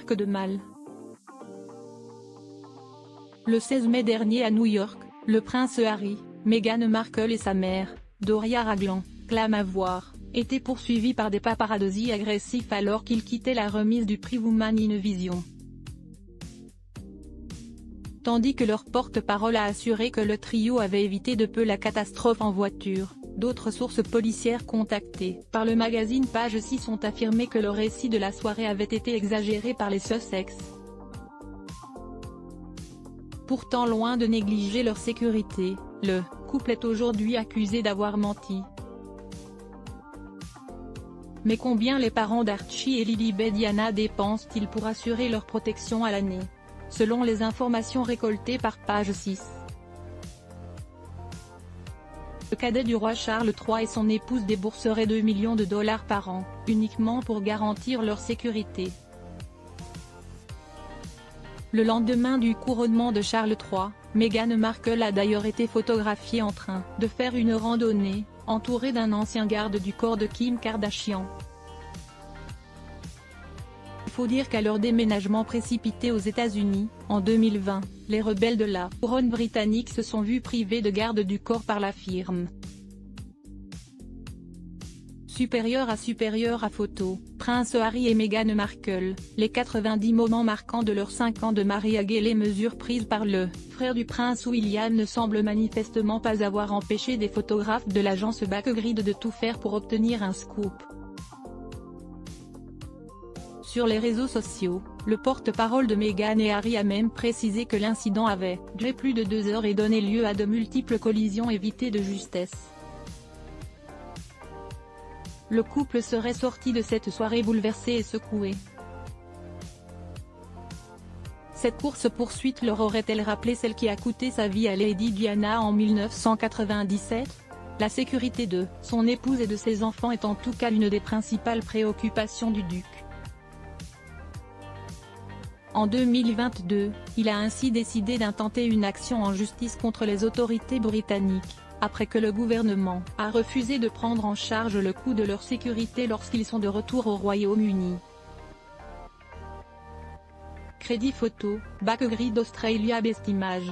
marque de mal. Le 16 mai dernier à New York, le prince Harry, Meghan Markle et sa mère, Doria Ragland, clament avoir été poursuivis par des paparazzi agressifs alors qu'ils quittaient la remise du prix Woman in Vision. Tandis que leur porte-parole a assuré que le trio avait évité de peu la catastrophe en voiture, d'autres sources policières contactées par le magazine Page 6 ont affirmé que le récit de la soirée avait été exagéré par les Sussex. Pourtant loin de négliger leur sécurité, le couple est aujourd'hui accusé d'avoir menti. Mais combien les parents d'Archie et Lilibet Diana dépensent-ils pour assurer leur protection à l'année? Selon les informations récoltées par Page 6. Le cadet du roi Charles III et son épouse débourseraient 2 millions de dollars par an, uniquement pour garantir leur sécurité. Le lendemain du couronnement de Charles III, Meghan Markle a d'ailleurs été photographiée en train de faire une randonnée, entourée d'un ancien garde du corps de Kim Kardashian. Il faut dire qu'à leur déménagement précipité aux États-Unis, en 2020, les rebelles de la couronne britannique se sont vus privés de garde du corps par la firme. Supérieur à photo, Prince Harry et Meghan Markle, les 90 moments marquants de leurs 5 ans de mariage et les mesures prises par le frère du prince William ne semblent manifestement pas avoir empêché des photographes de l'agence Backgrid de tout faire pour obtenir un scoop. Sur les réseaux sociaux, le porte-parole de Meghan et Harry a même précisé que l'incident avait duré plus de 2 heures et donné lieu à de multiples collisions évitées de justesse. Le couple serait sorti de cette soirée bouleversé et secoué. Cette course-poursuite leur aurait-elle rappelé celle qui a coûté sa vie à Lady Diana en 1997? La sécurité de son épouse et de ses enfants est en tout cas l'une des principales préoccupations du duc. En 2022, il a ainsi décidé d'intenter une action en justice contre les autorités britanniques, après que le gouvernement a refusé de prendre en charge le coût de leur sécurité lorsqu'ils sont de retour au Royaume-Uni. Crédit photo, Backgrid Australia Best Image.